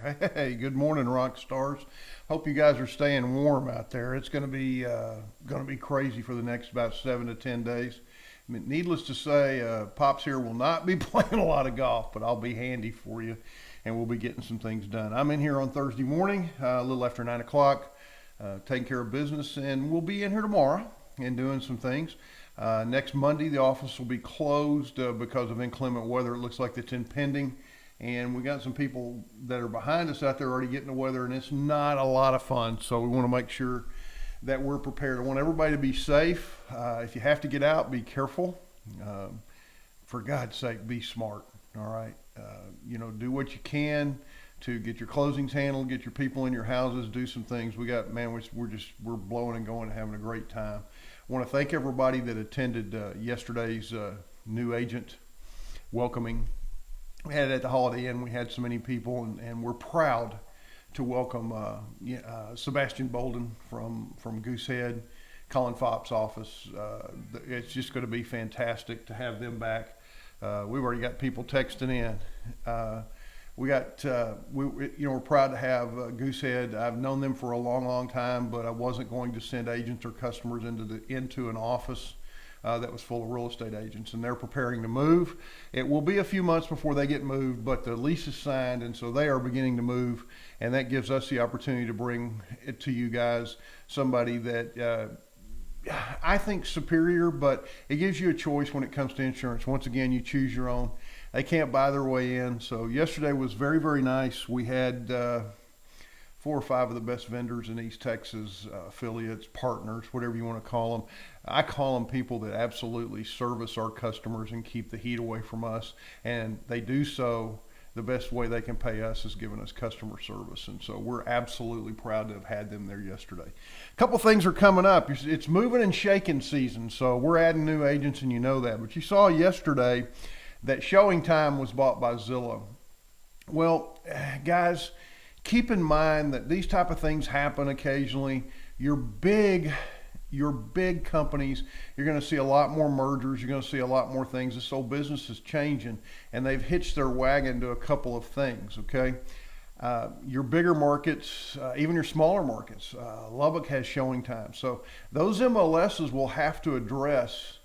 Hey, good morning, rock stars. Hope you guys are staying warm out there. It's going to be crazy for the next about 7 to 10 days. I mean, needless to say, Pops here will not be playing a lot of golf, but I'll be handy for you, and we'll be getting some things done. I'm in here on Thursday morning, a little after 9 o'clock, taking care of business, and we'll be in here tomorrow and doing some things. Next Monday, the office will be closed because of inclement weather. It looks like it's impending. And we got some people that are behind us out there already getting the weather, and it's not a lot of fun. So we want to make sure that we're prepared. I want everybody to be safe. If you have to get out, be careful. For God's sake, be smart. All right. Do what you can to get your closings handled, get your people in your houses, do some things. We're blowing and going and having a great time. I want to thank everybody that attended yesterday's new agent welcoming. We had it at the Holiday Inn. We had so many people, and we're proud to welcome Sebastian Bolden from Goosehead, Colin Fopp's office. It's just going to be fantastic to have them back. We've already got people texting in. We're proud to have Goosehead. I've known them for a long, long time, but I wasn't going to send agents or customers into an office that was full of real estate agents, and they're preparing to move. It will be a few months before they get moved, but the lease is signed, and so they are beginning to move, and that gives us the opportunity to bring it to you guys, somebody that I think superior, but it gives you a choice when it comes to insurance. Once again, you choose your own. They can't buy their way in. So yesterday was very, very nice. We had 4 or 5 of the best vendors in East Texas, affiliates, partners, whatever you want to call them. I call them people that absolutely service our customers and keep the heat away from us. And they do so. The best way they can pay us is giving us customer service. And so we're absolutely proud to have had them there yesterday. A couple things are coming up. It's moving and shaking season. So we're adding new agents, and you know that. But you saw yesterday that Showing Time was bought by Zillow. Well, guys, keep in mind that these type of things happen occasionally. Your big companies, you're going to see a lot more mergers. You're going to see a lot more things. This whole business is changing, and they've hitched their wagon to a couple of things, okay? Your bigger markets, even your smaller markets, Lubbock has Showing Time. So those MLSs will have to address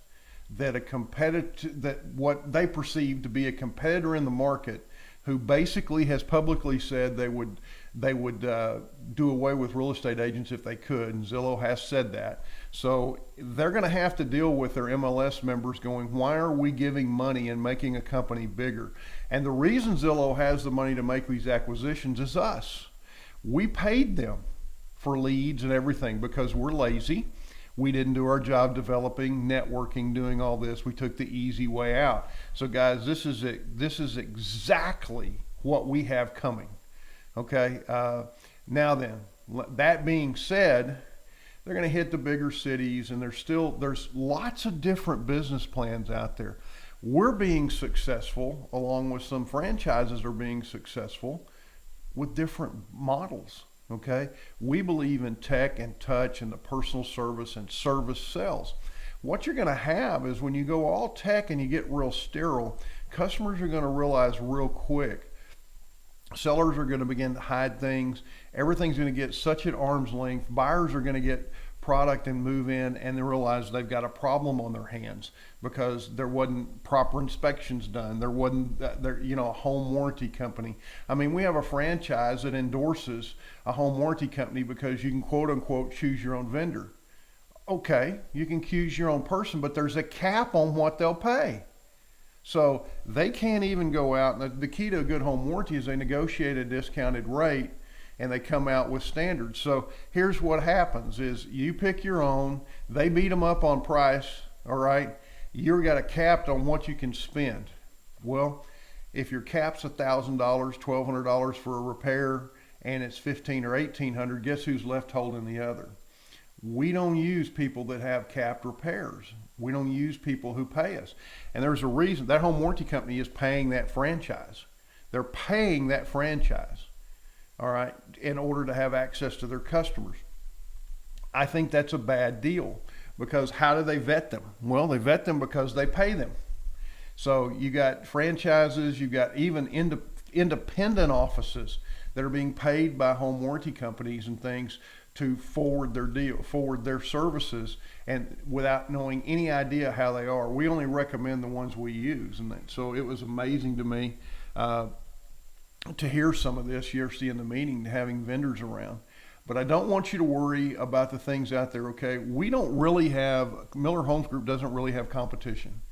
that what they perceive to be a competitor in the market who basically has publicly said they would do away with real estate agents if they could, and Zillow has said that. So they're going to have to deal with their MLS members going, why are we giving money and making a company bigger? And the reason Zillow has the money to make these acquisitions is us. We paid them for leads and everything because we're lazy. We didn't do our job developing, networking, doing all this. We took the easy way out. So guys, this is exactly what we have coming. Okay. Now then, that being said, they're going to hit the bigger cities, and there's lots of different business plans out there. We're being successful, along with some franchises are being successful with different models. Okay, we believe in tech and touch and the personal service and service sales. What you're going to have is when you go all tech and you get real sterile, customers are going to realize real quick. Sellers are going to begin to hide things. Everything's going to get such at arm's length. Buyers are going to get product and move in, and they realize they've got a problem on their hands because there wasn't proper inspections done. There wasn't a home warranty company. I mean, we have a franchise that endorses a home warranty company because you can quote unquote choose your own vendor. Okay, you can choose your own person, but there's a cap on what they'll pay. So they can't even go out. And the key to a good home warranty is they negotiate a discounted rate and they come out with standards. So here's what happens is you pick your own, they beat them up on price, all right? You've got a cap on what you can spend. Well, if your cap's $1,000, $1,200 for a repair, and it's $1,500 or $1,800, guess who's left holding the other? We don't use people that have capped repairs. We don't use people who pay us. And there's a reason. That home warranty company is paying that franchise. They're paying that franchise, all right, in order to have access to their customers. I think that's a bad deal because how do they vet them? Well, they vet them because they pay them. So you got franchises, you got even independent offices that are being paid by home warranty companies and things to forward their services, and without knowing any idea how they are. We only recommend the ones we use, and so it was amazing to me to hear some of this yesterday in the meeting, having vendors around. But I don't want you to worry about the things out there, okay? We don't really have, Miller Homes Group doesn't really have competition,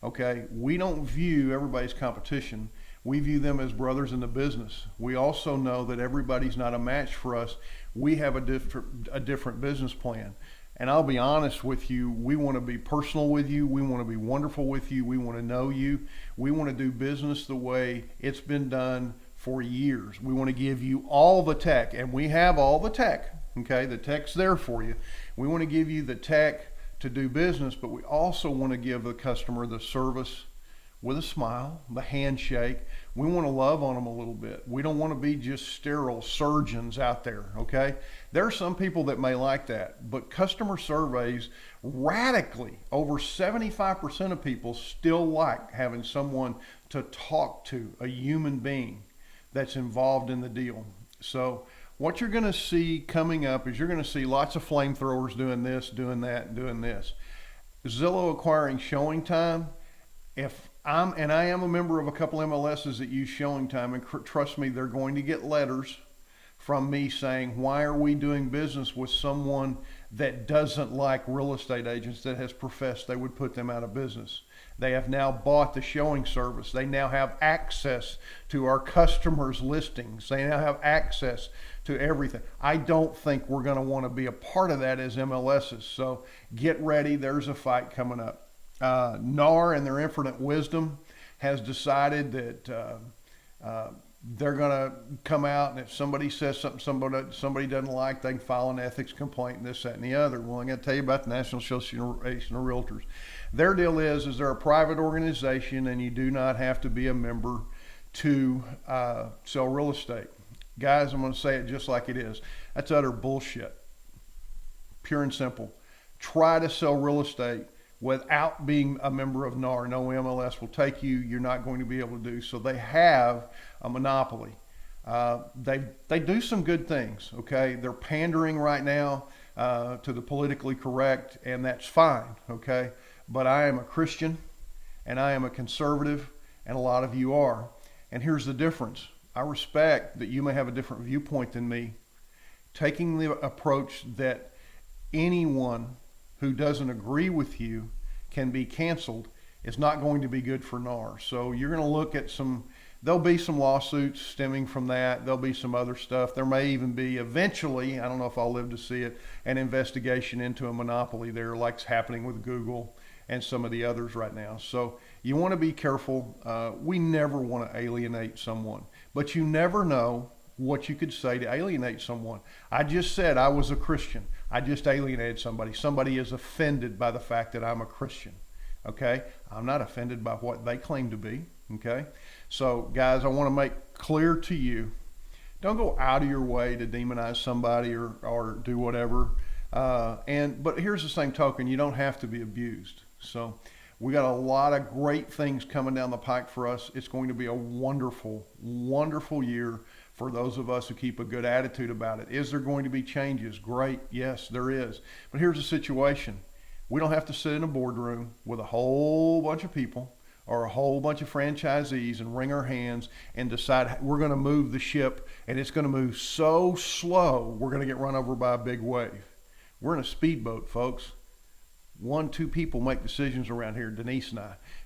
okay? We don't view everybody's competition. We view them as brothers in the business. We also know that everybody's not a match for us. We have a different business plan. And I'll be honest with you, we want to be personal with you. We want to be wonderful with you. We want to know you. We want to do business the way it's been done for years. We want to give you all the tech, and we have all the tech, okay? The tech's there for you. We want to give you the tech to do business, but we also want to give the customer the service with a smile, the handshake. We want to love on them a little bit. We don't want to be just sterile surgeons out there, okay? There are some people that may like that, but customer surveys radically, over 75% of people still like having someone to talk to, a human being that's involved in the deal. So what you're going to see coming up is you're going to see lots of flamethrowers doing this, doing that, and doing this. Zillow acquiring showing time. I am a member of a couple MLSs that use showing time, and trust me, they're going to get letters from me saying, why are we doing business with someone that doesn't like real estate agents, that has professed they would put them out of business? They have now bought the showing service. They now have access to our customers' listings. They now have access to everything. I don't think we're going to want to be a part of that as MLSs. So get ready. There's a fight coming up. NAR, in their infinite wisdom, has decided that they're going to come out, and if somebody says something somebody doesn't like, they can file an ethics complaint, and this, that, and the other. Well, I'm going to tell you about the National Association of Realtors. Their deal is they're a private organization, and you do not have to be a member to sell real estate. Guys, I'm going to say it just like it is. That's utter bullshit. Pure and simple. Try to sell real estate without being a member of NAR. No MLS will take you. You're not going to be able to do. So they have a monopoly. They do some good things, okay? They're pandering right now to the politically correct, and that's fine, okay? But I am a Christian, and I am a conservative, and a lot of you are. And here's the difference. I respect that you may have a different viewpoint than me. Taking the approach that anyone who doesn't agree with you can be canceled is not going to be good for NAR. So you're going to look at there'll be some lawsuits stemming from that. There'll be some other stuff. There may even be eventually, I don't know if I'll live to see it, an investigation into a monopoly there, like's happening with Google and some of the others right now. So you want to be careful. We never want to alienate someone, but you never know what you could say to alienate someone. I just said I was a Christian. I just alienated somebody. Somebody is offended by the fact that I'm a Christian. Okay? I'm not offended by what they claim to be. Okay? So guys, I want to make clear to you, don't go out of your way to demonize somebody or do whatever. But here's the same token, you don't have to be abused. So we got a lot of great things coming down the pike for us. It's going to be a wonderful, wonderful year for those of us who keep a good attitude about it. Is there going to be changes? Great. Yes, there is. But here's the situation. We don't have to sit in a boardroom with a whole bunch of people or a whole bunch of franchisees and wring our hands and decide we're going to move the ship, and it's going to move so slow we're going to get run over by a big wave. We're in a speedboat, folks. 1-2 people make decisions around here, Denise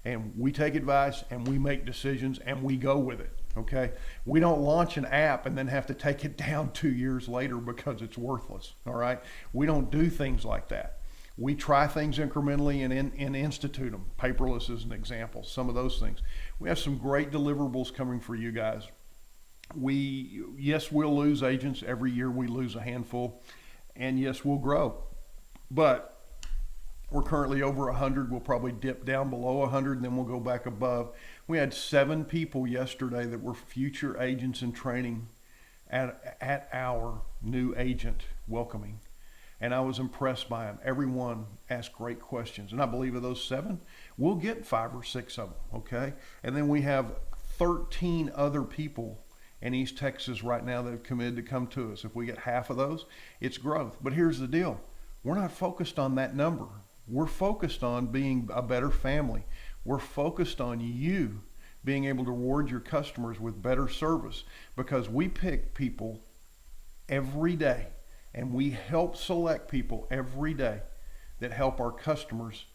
and we take advice and we make decisions and we go with it. Okay, we don't launch an app and then have to take it down 2 years later because it's worthless. All right, we don't do things like that. We try things incrementally and institute them. Paperless is an example. Some of those things. We have some great deliverables coming for you guys. Yes, we'll lose agents every year. We lose a handful, and yes, we'll grow. But we're currently over 100. We'll probably dip down below 100, and then we'll go back above. We had 7 people yesterday that were future agents in training at our new agent welcoming. And I was impressed by them. Everyone asked great questions. And I believe of those 7, we'll get 5 or 6 of them, okay? And then we have 13 other people in East Texas right now that have committed to come to us. If we get half of those, it's growth. But here's the deal. We're not focused on that number. We're focused on being a better family. We're focused on you being able to reward your customers with better service, because we pick people every day and we help select people every day that help our customers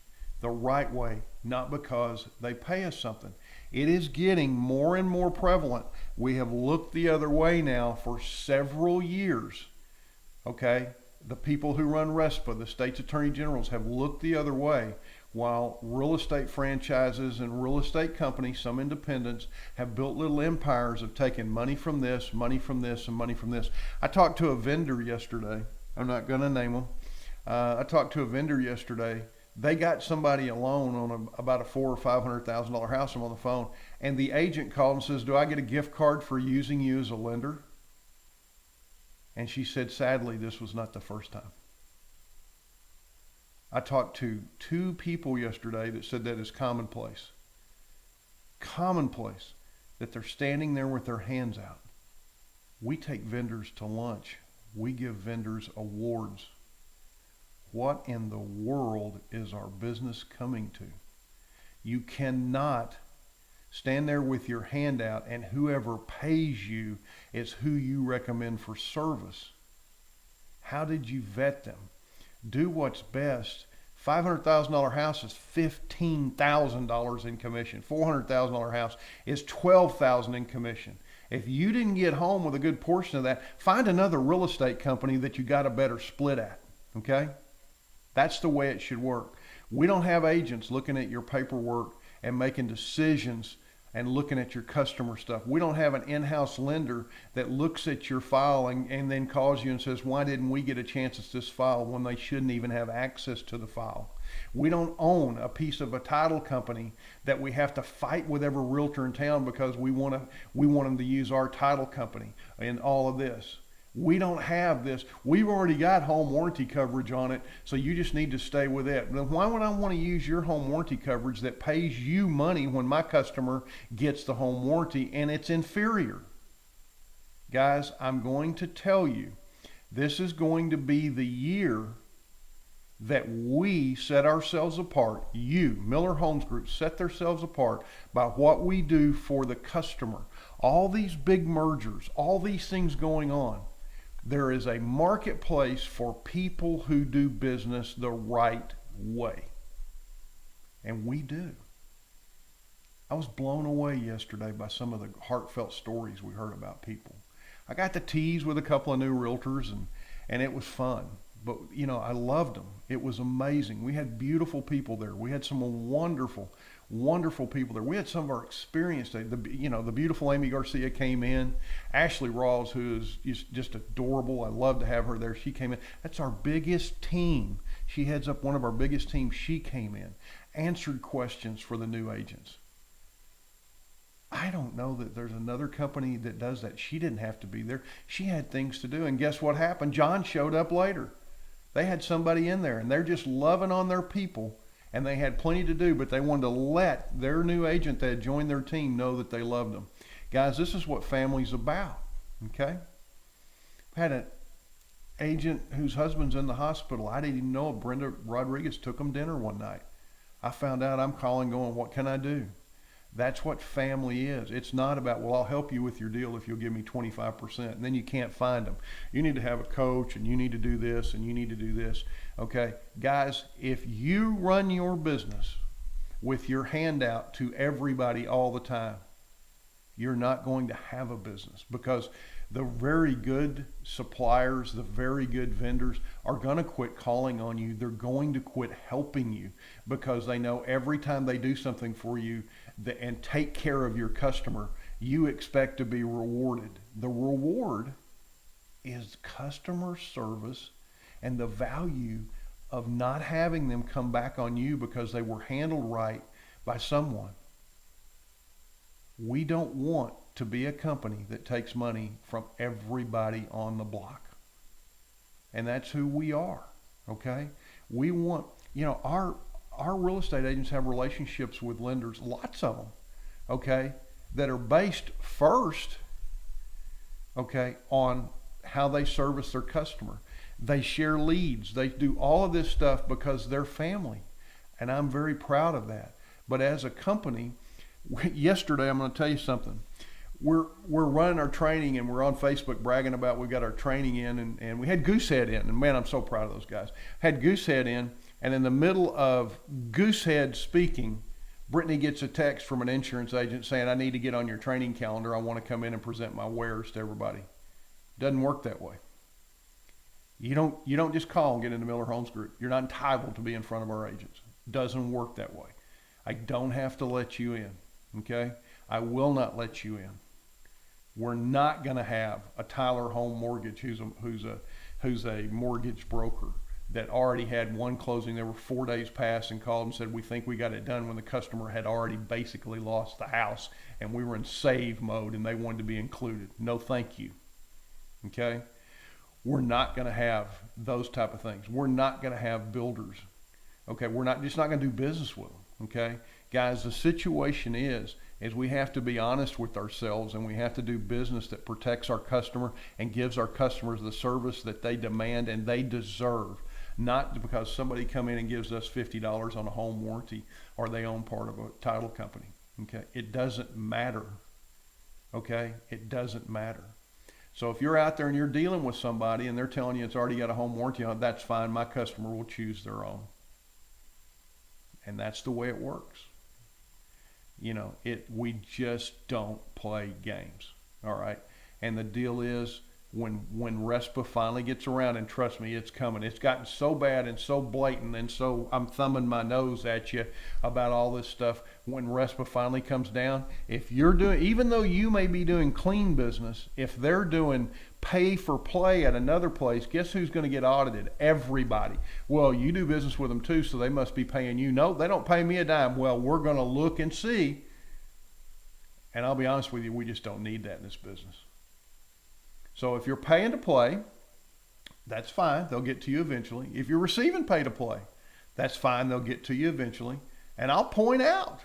the right way, not because they pay us something. It is getting more and more prevalent. We have looked the other way now for several years. Okay? The people who run RESPA, the state's attorney generals, have looked the other way, while real estate franchises and real estate companies, some independents, have built little empires of taking money from this, money from this, and money from this. I talked to a vendor yesterday. I'm not going to name them. I talked to a vendor yesterday. They got somebody a loan on about a $400,000 or $500,000 house. I'm on the phone, and the agent called and says, "Do I get a gift card for using you as a lender?" And she said, sadly, this was not the first time. I talked to 2 people yesterday that said that is commonplace. Commonplace, that they're standing there with their hands out. We take vendors to lunch. We give vendors awards. What in the world is our business coming to? You cannot stand there with your hand out and whoever pays you is who you recommend for service. How did you vet them? Do what's best. $500,000 house is $15,000 in commission. $400,000 house is $12,000 in commission. If you didn't get home with a good portion of that, find another real estate company that you got a better split at. Okay? That's the way it should work. We don't have agents looking at your paperwork and making decisions and looking at your customer stuff. We don't have an in-house lender that looks at your file and then calls you and says, "Why didn't we get a chance at this file?" when they shouldn't even have access to the file. We don't own a piece of a title company that we have to fight with every realtor in town because we want them to use our title company in all of this. We don't have this. We've already got home warranty coverage on it, so you just need to stay with it. Then why would I want to use your home warranty coverage that pays you money when my customer gets the home warranty and it's inferior? Guys, I'm going to tell you, this is going to be the year that we set ourselves apart. You, Miller Homes Group, set themselves apart by what we do for the customer. All these big mergers, all these things going on. There is a marketplace for people who do business the right way. And we do. I was blown away yesterday by some of the heartfelt stories we heard about people. I got to tease with a couple of new realtors and it was fun. But, you know, I loved them. It was amazing. We had beautiful people there. We had some wonderful, wonderful people there. We had some of our experienced, the beautiful Amy Garcia came in. Ashley Rawls, who is just adorable. I love to have her there. She came in. That's our biggest team. She heads up one of our biggest teams. She came in, answered questions for the new agents. I don't know that there's another company that does that. She didn't have to be there. She had things to do. And guess what happened? John showed up later. They had somebody in there and they're just loving on their people and they had plenty to do, but they wanted to let their new agent that had joined their team know that they loved them. Guys, this is what family's about, okay? I had an agent whose husband's in the hospital. I didn't even know Brenda Rodriguez took them dinner one night. I found out, I'm calling going, what can I do? That's what family is. It's not about, well, I'll help you with your deal if you'll give me 25%. And then you can't find them. You need to have a coach and you need to do this and you need to do this. Okay, guys, if you run your business with your hand out to everybody all the time, you're not going to have a business, because the very good suppliers, the very good vendors are going to quit calling on you. They're going to quit helping you because they know every time they do something for you and take care of your customer, you expect to be rewarded. The reward is customer service and the value of not having them come back on you because they were handled right by someone. We don't want to be a company that takes money from everybody on the block. And that's who we are, okay? We want, our real estate agents have relationships with lenders, lots of them, okay, that are based first okay, on how they service their customer. They share leads. They do all of this stuff because they're family. And I'm very proud of that. But as a company, yesterday, I'm going to tell you something. We're running our training, and we're on Facebook bragging about we got our training in, and we had Goosehead in, and man, I'm so proud of those guys. Had Goosehead in, and in the middle of Goosehead speaking, Brittany gets a text from an insurance agent saying, I need to get on your training calendar. I want to come in and present my wares to everybody. Doesn't work that way. You don't just call and get in the Miller Homes Group. You're not entitled to be in front of our agents. Doesn't work that way. I don't have to let you in, okay? I will not let you in. We're not going to have a Tyler Home Mortgage who's a mortgage broker that already had one closing. There were 4 days past and called and said, we think we got it done, when the customer had already basically lost the house and we were in save mode and they wanted to be included. No, thank you. Okay? We're not going to have those type of things. We're not going to have builders. Okay? We're not just not going to do business with them. Okay? Guys, the situation is we have to be honest with ourselves, and we have to do business that protects our customer and gives our customers the service that they demand and they deserve. Not because somebody come in and gives us $50 on a home warranty or they own part of a title company. Okay? It doesn't matter. Okay? It doesn't matter. So if you're out there and you're dealing with somebody and they're telling you it's already got a home warranty on it, that's fine. My customer will choose their own. And that's the way it works. You know, we just don't play games. All right? And the deal is, when RESPA finally gets around, and trust me, it's coming. It's gotten so bad and so blatant, and so I'm thumbing my nose at you about all this stuff. When RESPA finally comes down, if you're doing, even though you may be doing clean business, if they're doing pay for play at another place, guess who's going to get audited? Everybody. Well, you do business with them too, so they must be paying you. No, they don't pay me a dime. Well, we're going to look and see. And I'll be honest with you, we just don't need that in this business. So if you're paying to play, that's fine. They'll get to you eventually. If you're receiving pay to play, that's fine. They'll get to you eventually. And I'll point out,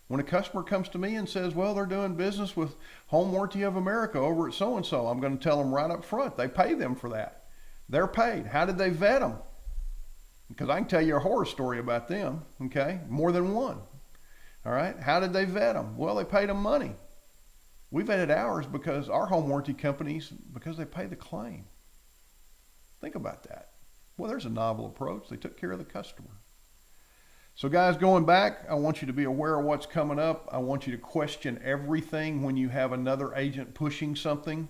when a customer comes to me and says, well, they're doing business with Home Warranty of America over at so-and-so, I'm going to tell them right up front, they pay them for that. They're paid. How did they vet them? Because I can tell you a horror story about them, okay? More than one. All right? How did they vet them? Well, they paid them money. We vetted ours because our home warranty companies, because they pay the claim. Think about that. Well, there's a novel approach. They took care of the customer. So guys, going back, I want you to be aware of what's coming up. I want you to question everything when you have another agent pushing something.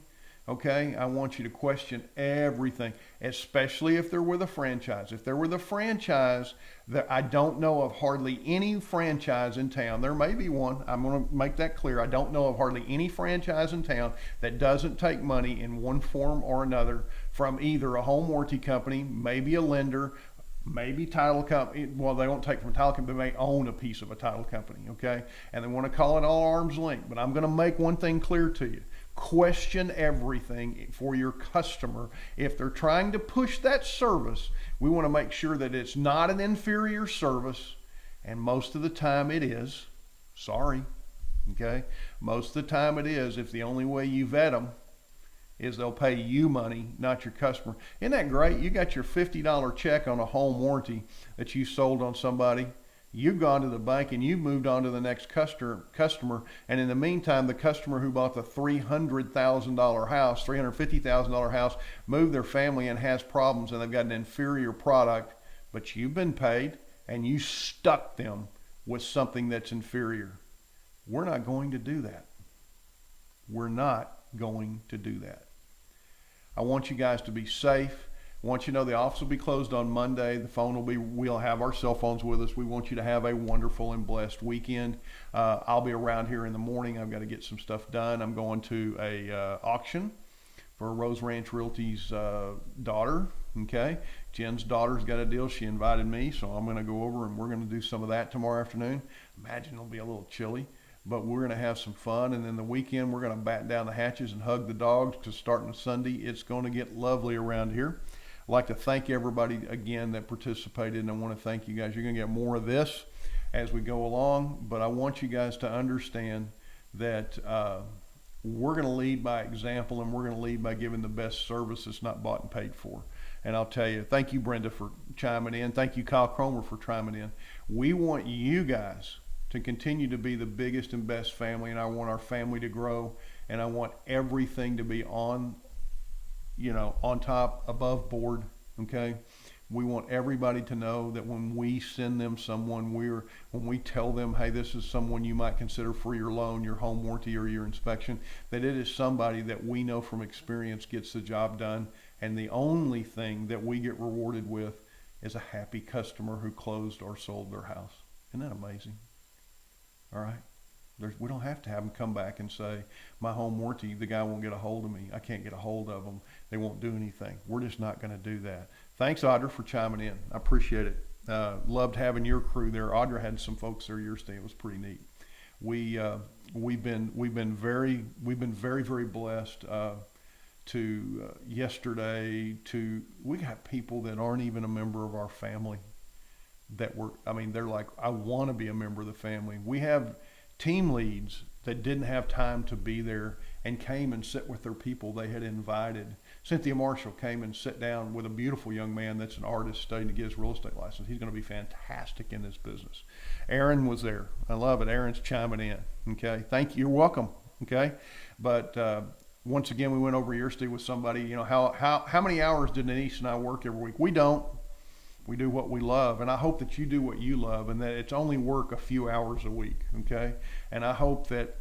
Okay? I want you to question everything, especially if they're with a franchise. If they're with a franchise, that I don't know of hardly any franchise in town. There may be one. I'm going to make that clear. I don't know of hardly any franchise in town that doesn't take money in one form or another from either a home warranty company, maybe a lender, maybe title company. Well, they won't take from a title company, they may own a piece of a title company, okay? And they want to call it all arm's length. But I'm going to make one thing clear to you. Question everything for your customer. If they're trying to push that service, we want to make sure that it's not an inferior service, and most of the time it is. Sorry, okay? Most of the time it is, if the only way you vet them is they'll pay you money, not your customer. Isn't that great? You got your $50 check on a home warranty that you sold on somebody. You've gone to the bank and you've moved on to the next customer, and in the meantime, the customer who bought the $300,000 house, $350,000 house, moved their family and has problems, and they've got an inferior product, but you've been paid and you stuck them with something that's inferior. We're not going to do that. We're not going to do that. I want you guys to be safe. I want you to know the office will be closed on Monday. The phone will be, we'll have our cell phones with us. We want you to have a wonderful and blessed weekend. I'll be around here in the morning. I've got to get some stuff done. I'm going to a auction for Rose Ranch Realty's daughter. Okay. Jen's daughter's got a deal. She invited me, so I'm going to go over and we're going to do some of that tomorrow afternoon. Imagine it'll be a little chilly, but we're going to have some fun. And then the weekend, we're going to batten down the hatches and hug the dogs, because starting Sunday, it's going to get lovely around here. I'd like to thank everybody again that participated, and I want to thank you guys. You're going to get more of this as we go along, but I want you guys to understand that we're going to lead by example, and we're going to lead by giving the best service that's not bought and paid for. And I'll tell you, thank you, Brenda, for chiming in. Thank you, Kyle Cromer, for chiming in. We want you guys to continue to be the biggest and best family, and I want our family to grow, and I want everything to be on top, above board, okay? We want everybody to know that when we send them someone, when we tell them, hey, this is someone you might consider for your loan, your home warranty, or your inspection, that it is somebody that we know from experience gets the job done. And the only thing that we get rewarded with is a happy customer who closed or sold their house. Isn't that amazing? All right. We don't have to have them come back and say, my home warranty, the guy won't get a hold of me. I can't get a hold of them. They won't do anything. We're just not going to do that. Thanks, Audra, for chiming in. I appreciate it. Loved having your crew there. Audra had some folks there yesterday. It was pretty neat. We've been very, very blessed. Yesterday, we got people that aren't even a member of our family they're like, I want to be a member of the family. We have team leads that didn't have time to be there and came and sit with their people they had invited. Cynthia Marshall came and sat down with a beautiful young man that's an artist studying to get his real estate license. He's going to be fantastic in this business. Aaron was there. I love it. Aaron's chiming in. Okay. Thank you. You're welcome. Okay. But, once again, we went over yesterday with somebody, how many hours did Denise and I work every week? We don't. We do what we love, and I hope that you do what you love, and that it's only work a few hours a week, okay? And I hope that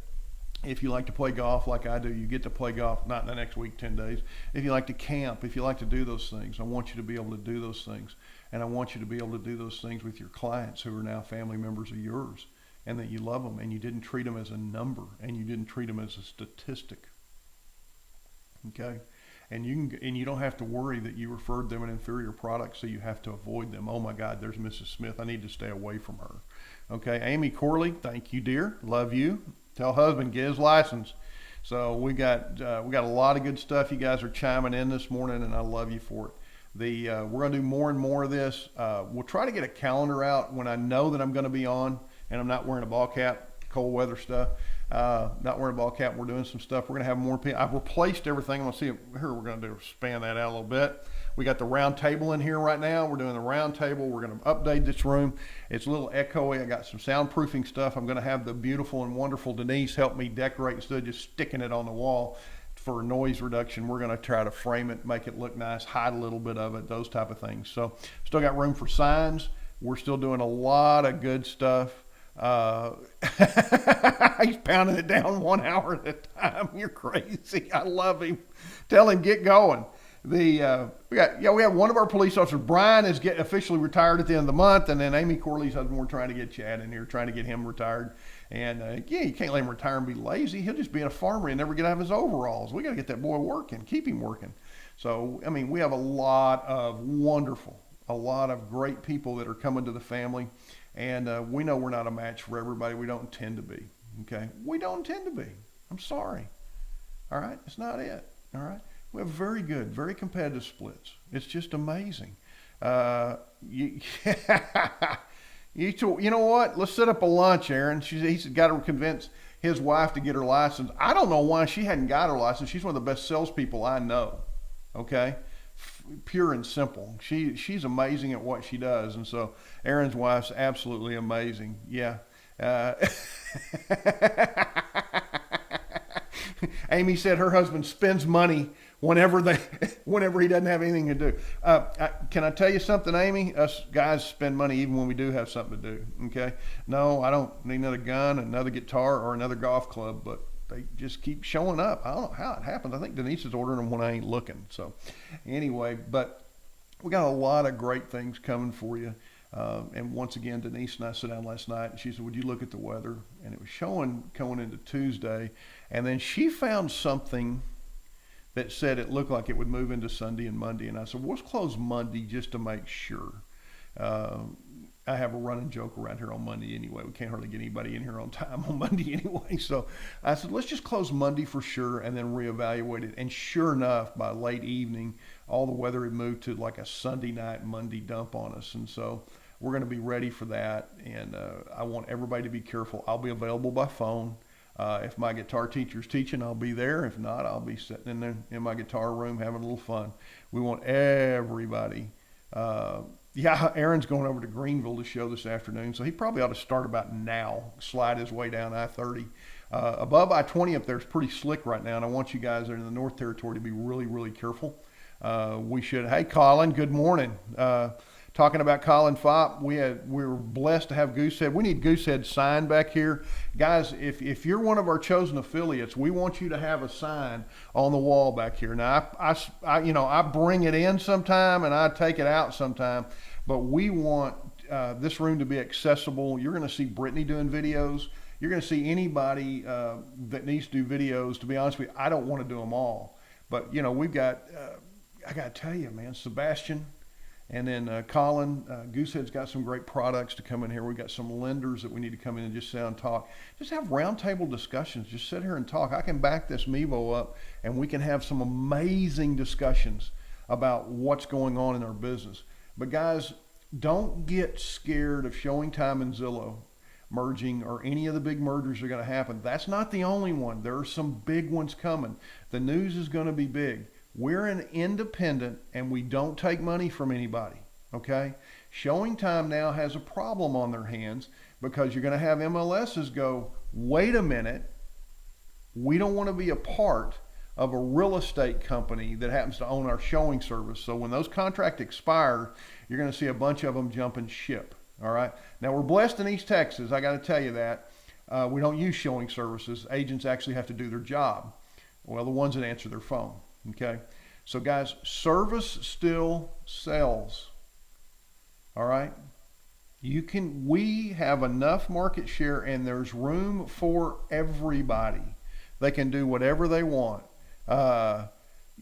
if you like to play golf like I do, you get to play golf, not in the next week, 10 days. If you like to camp, if you like to do those things, I want you to be able to do those things. And I want you to be able to do those things with your clients who are now family members of yours, and that you love them, and you didn't treat them as a number, and you didn't treat them as a statistic, okay? And you don't have to worry that you referred them an inferior product, so you have to avoid them. Oh my God, there's Mrs. Smith. I need to stay away from her. Okay, Amy Corley, thank you, dear. Love you. Tell husband get his license. So we got a lot of good stuff. You guys are chiming in this morning, and I love you for it. We're going to do more and more of this. We'll try to get a calendar out when I know that I'm going to be on, and I'm not wearing a ball cap. Cold weather stuff. Not wearing a ball cap. We're doing some stuff. We're going to have more people. I've replaced everything. I'm going to see here. We're going to span that out a little bit. We got the round table in here right now. We're doing the round table. We're going to update this room. It's a little echoey. I got some soundproofing stuff. I'm going to have the beautiful and wonderful Denise help me decorate instead of just sticking it on the wall for noise reduction. We're going to try to frame it, make it look nice, hide a little bit of it, those type of things. So still got room for signs. We're still doing a lot of good stuff. He's pounding it down 1 hour at a time. You're crazy. I love him. Tell him get going. We have one of our police officers. Brian is officially retired at the end of the month, and then Amy Corley's husband. We're trying to get Chad in here, trying to get him retired. And you can't let him retire and be lazy. He'll just be a farmer and never get out of his overalls. We got to get that boy working, keep him working. So we have a lot of great people that are coming to the family. And we know we're not a match for everybody. We don't intend to be, okay? We don't intend to be. I'm sorry, all right? It's not it, all right? We have very good, very competitive splits. It's just amazing. You know what? Let's set up a lunch, Aaron. He's got to convince his wife to get her license. I don't know why she hadn't got her license. She's one of the best salespeople I know, okay? Pure and simple. She's amazing at what she does, and so Aaron's wife's absolutely amazing. Yeah. Amy said her husband spends money whenever he doesn't have anything to do. Can I tell you something, Amy? Us guys spend money even when we do have something to do. Okay. No, I don't need another gun, another guitar, or another golf club, but they just keep showing up. I don't know how it happens. I think Denise is ordering them when I ain't looking. So anyway, but we got a lot of great things coming for you. And once again, Denise and I sat down last night and she said, would you look at the weather? And it was showing going into Tuesday. And then she found something that said it looked like it would move into Sunday and Monday. And I said, well, let's close Monday just to make sure. I have a running joke around here on Monday anyway. We can't hardly get anybody in here on time on Monday anyway. So I said, let's just close Monday for sure and then reevaluate it. And sure enough, by late evening, all the weather had moved to like a Sunday night, Monday dump on us. And so we're going to be ready for that. And I want everybody to be careful. I'll be available by phone. If my guitar teacher's teaching, I'll be there. If not, I'll be sitting in there in my guitar room having a little fun. We want everybody. Yeah, Aaron's going over to Greenville to show this afternoon, so he probably ought to start about now, slide his way down I-30. Above I-20 up there is pretty slick right now, and I want you guys that are in the North Territory to be really, really careful. Hey, Colin, good morning. Talking about Colin Fopp, we were blessed to have Goosehead. We need Goosehead sign back here. Guys, if you're one of our chosen affiliates, we want you to have a sign on the wall back here. Now, I bring it in sometime and I take it out sometime, but we want this room to be accessible. You're going to see Brittany doing videos. You're going to see anybody that needs to do videos. To be honest with you, I don't want to do them all. But, we've got, I got to tell you, man, Sebastian, and then Colin, Goosehead's got some great products to come in here. We've got some lenders that we need to come in and just sit and talk. Just have roundtable discussions. Just sit here and talk. I can back this Mevo up, and we can have some amazing discussions about what's going on in our business. But guys, don't get scared of Showing Time and Zillow merging or any of the big mergers that are going to happen. That's not the only one. There are some big ones coming. The news is going to be big. We're an independent and we don't take money from anybody, okay? Showing Time now has a problem on their hands because you're going to have MLSs go, wait a minute, we don't want to be a part of a real estate company that happens to own our showing service. So when those contracts expire, you're going to see a bunch of them jumping ship, all right? Now, we're blessed in East Texas, I got to tell you that. We don't use showing services. Agents actually have to do their job. Well, the ones that answer their phone. Okay, so guys, service still sells. All right, we have enough market share and there's room for everybody. They can do whatever they want.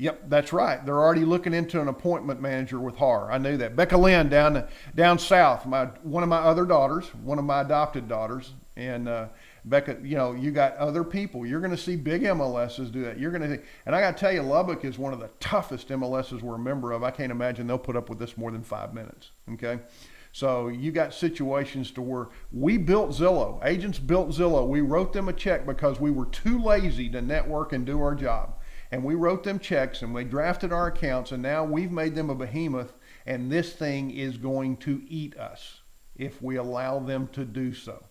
Yep, that's right. They're already looking into an appointment manager with HAR. I knew that. Becca Lynn down south, one of my other daughters, one of my adopted daughters, and Becca, you got other people. You're going to see big MLSs do that. And I got to tell you, Lubbock is one of the toughest MLSs we're a member of. I can't imagine they'll put up with this more than 5 minutes. Okay. So you got situations to where we built Zillow. Agents built Zillow. We wrote them a check because we were too lazy to network and do our job. And we wrote them checks and we drafted our accounts, and now we've made them a behemoth, and this thing is going to eat us if we allow them to do so.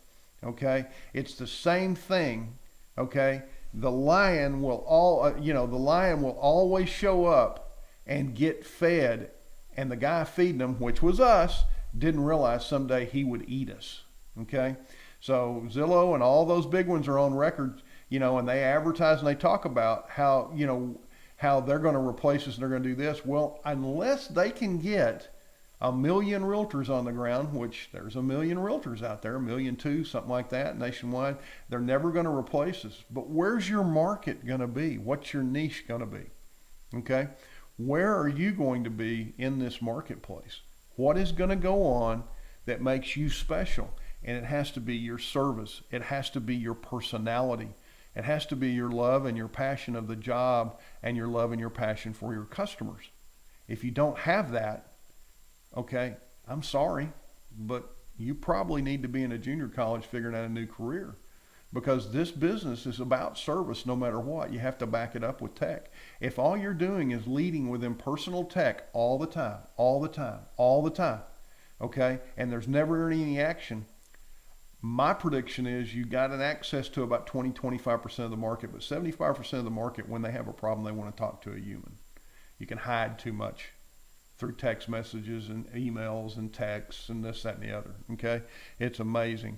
Okay, it's the same thing. Okay, the lion will always show up and get fed, and the guy feeding them, which was us, didn't realize someday he would eat us. Okay, so Zillow and all those big ones are on record, and they advertise and they talk about how they're going to replace us and they're going to do this. Well, unless they can get 1 million realtors on the ground, which there's 1 million realtors out there, 1.2 million, something like that, nationwide, they're never going to replace us. But where's your market going to be? What's your niche going to be? Okay, where are you going to be in this marketplace? What is going to go on that makes you special? And it has to be your service. It has to be your personality. It has to be your love and your passion of the job and your love and your passion for your customers. If you don't have that, okay, I'm sorry, but you probably need to be in a junior college figuring out a new career, because this business is about service no matter what. You have to back it up with tech. If all you're doing is leading with impersonal tech all the time, okay, and there's never any action, my prediction is you got an access to about 25% of the market, but 75% of the market, when they have a problem, they want to talk to a human. You can hide too much through text messages and emails and texts and this, that, and the other. Okay, it's amazing.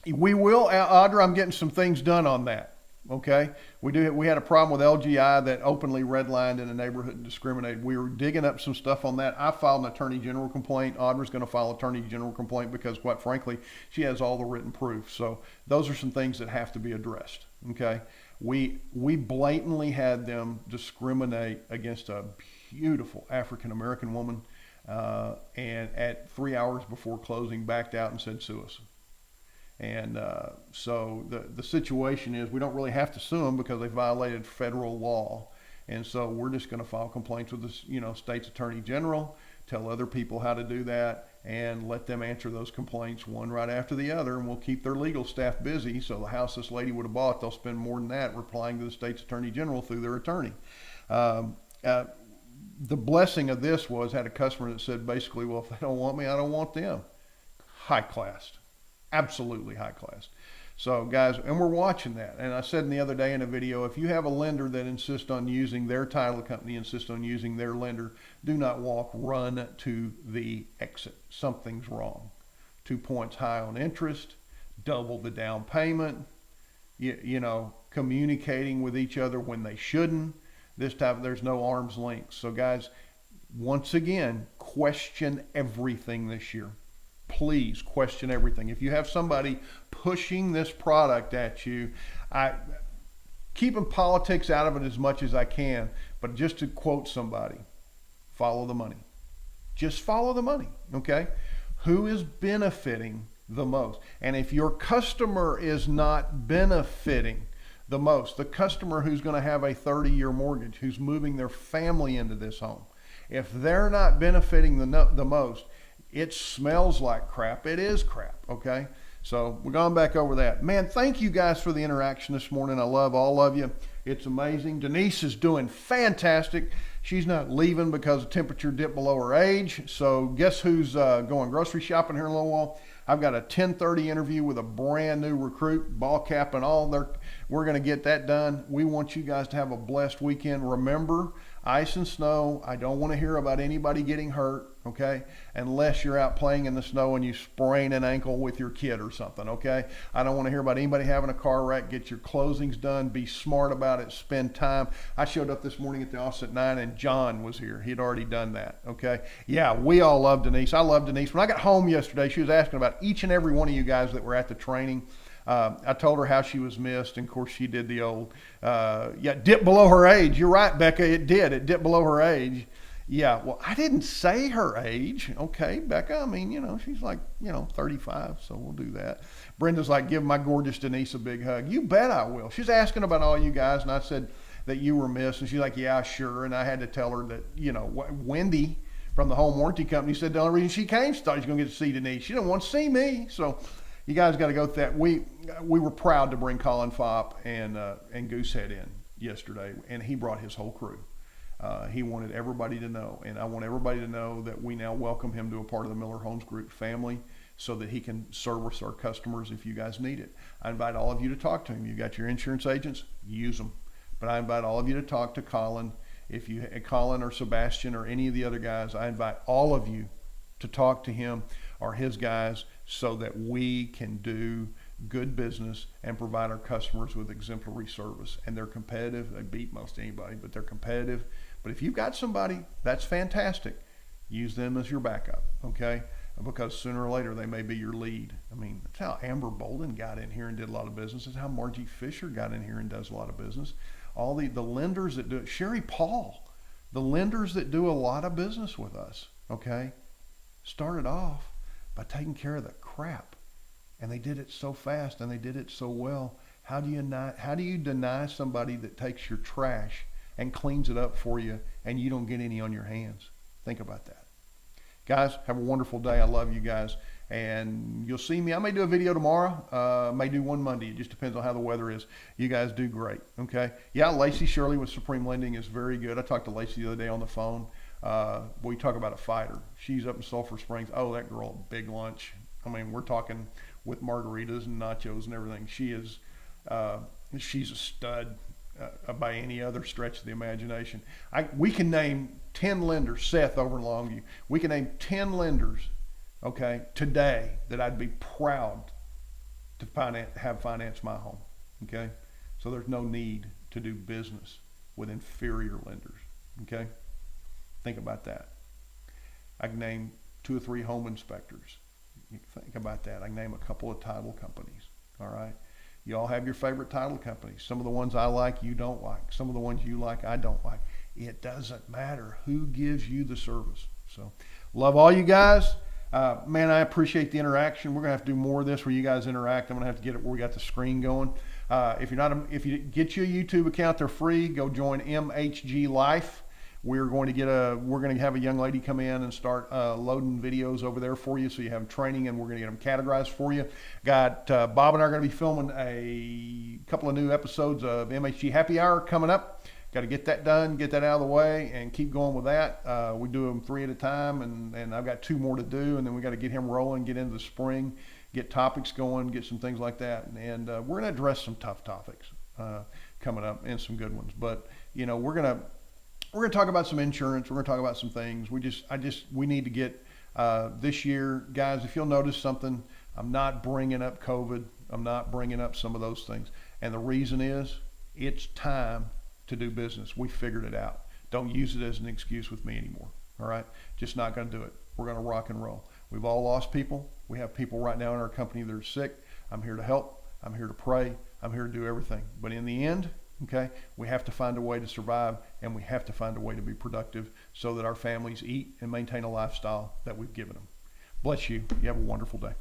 We will, Audra, I'm getting some things done on that. Okay, we had a problem with LGI that openly redlined in a neighborhood and discriminated. We were digging up some stuff on that. I filed an attorney general complaint. Audra's going to file an attorney general complaint because, quite frankly, she has all the written proof. So those are some things that have to be addressed. Okay, we blatantly had them discriminate against a beautiful African American woman, and at 3 hours before closing backed out and said sue us. And so the situation is we don't really have to sue them because they violated federal law. And so we're just going to file complaints with the state's attorney general, tell other people how to do that, and let them answer those complaints one right after the other, and we'll keep their legal staff busy. So the house this lady would have bought, they'll spend more than that replying to the state's attorney general through their attorney. The blessing of this was, had a customer that said basically, well, if they don't want me, I don't want them. High class, absolutely high class. So guys, and we're watching that. And I said the other day in a video, if you have a lender that insists on using their title company, insists on using their lender, do not walk, run to the exit. Something's wrong. 2 points high on interest, double the down payment, you know, communicating with each other when they shouldn't. This time there's no arm's length. So guys, once again, question everything this year. Please question everything. If you have somebody pushing this product at you, keeping politics out of it as much as I can, but just to quote somebody, follow the money. Just follow the money, okay? Who is benefiting the most? And if your customer is not benefiting the most, the customer who's going to have a 30-year mortgage, who's moving their family into this home, if they're not benefiting the most, it smells like crap. It is crap, okay? So we're going back over that. Man, thank you guys for the interaction this morning. I love all of you. It's amazing. Denise is doing fantastic. She's not leaving because the temperature dipped below her age. So guess who's going grocery shopping here in a little while? I've got a 10:30 interview with a brand new recruit, ball cap and all. We're going to get that done. We want you guys to have a blessed weekend. Remember, ice and snow. I don't want to hear about anybody getting hurt, okay? Unless you're out playing in the snow and you sprain an ankle with your kid or something, okay? I don't want to hear about anybody having a car wreck. Get your closings done. Be smart about it. Spend time. I showed up this morning at the office at 9 and John was here. He'd already done that, okay? Yeah, we all love Denise. I love Denise. When I got home yesterday, she was asking about each and every one of you guys that were at the training. I told her how she was missed, and of course she did the old, dip below her age. You're right, Becca, it did. It dipped below her age. Yeah, well, I didn't say her age. Okay, Becca, I mean, you know, she's like, 35, so we'll do that. Brenda's like, give my gorgeous Denise a big hug. You bet I will. She's asking about all you guys, and I said that you were missed, and she's like, yeah, sure, and I had to tell her that, Wendy from the home warranty company said the only reason she came, she thought she was going to get to see Denise. She didn't want to see me, so you guys got to go through that. We were proud to bring Colin Fopp and Goosehead in yesterday, and he brought his whole crew. He wanted everybody to know, and I want everybody to know that we now welcome him to a part of the Miller Homes Group family so that he can service our customers if you guys need it. I invite all of you to talk to him. You got your insurance agents, use them. But I invite all of you to talk to Colin. If you, Colin or Sebastian or any of the other guys, I invite all of you to talk to him or his guys so that we can do good business and provide our customers with exemplary service. And they're competitive. They beat most anybody, but they're competitive. But if you've got somebody, that's fantastic. Use them as your backup, okay? Because sooner or later they may be your lead. I mean, that's how Amber Bolden got in here and did a lot of business. That's how Margie Fisher got in here and does a lot of business. All the lenders that do it, Sherry Paul, the lenders that do a lot of business with us, okay, started off by taking care of the crap. And they did it so fast and they did it so well. How do you deny somebody that takes your trash and cleans it up for you and you don't get any on your hands? Think about that. Guys, have a wonderful day. I love you guys. And you'll see me. I may do a video tomorrow. May do one Monday. It just depends on how the weather is. You guys do great. Okay. Yeah, Lacey Shirley with Supreme Lending is very good. I talked to Lacey the other day on the phone. We talk about a fighter. She's up in Sulphur Springs. Oh, that girl, big lunch. I mean, we're talking with margaritas and nachos and everything. She's a stud by any other stretch of the imagination. We can name 10 lenders, Seth over in Longview. We can name 10 lenders, okay, today that I'd be proud to have finance my home, okay? So there's no need to do business with inferior lenders, okay? Think about that. I can name 2 or 3 home inspectors. Think about that. I can name a couple of title companies, all right? You all have your favorite title companies. Some of the ones I like, you don't like. Some of the ones you like, I don't like. It doesn't matter who gives you the service. So love all you guys. Man, I appreciate the interaction. We're going to have to do more of this where you guys interact. I'm going to have to get it where we got the screen going. If you get you a YouTube account, they're free. Go join MHG Life. We're going to have a young lady come in and start loading videos over there for you, so you have training, and we're going to get them categorized for you. Got Bob and I are going to be filming a couple of new episodes of MHG Happy Hour coming up. Got to get that done, get that out of the way, and keep going with that. We do them 3 at a time, and I've got 2 more to do, and then we got to get him rolling, get into the spring, get topics going, get some things like that, and we're going to address some tough topics coming up, and some good ones. But you know, we're gonna talk about some insurance. We're gonna talk about some things. We need to get this year, guys. If you'll notice something, I'm not bringing up COVID. I'm not bringing up some of those things, and the reason is it's time to do business. We figured it out. Don't use it as an excuse with me anymore. All right, just not going to do it. We're going to rock and roll. We've all lost people. We have people right now in our company that are sick. I'm here to help. I'm here to pray. I'm here to do everything. But in the end, okay, we have to find a way to survive, and we have to find a way to be productive so that our families eat and maintain a lifestyle that we've given them. Bless you. You have a wonderful day.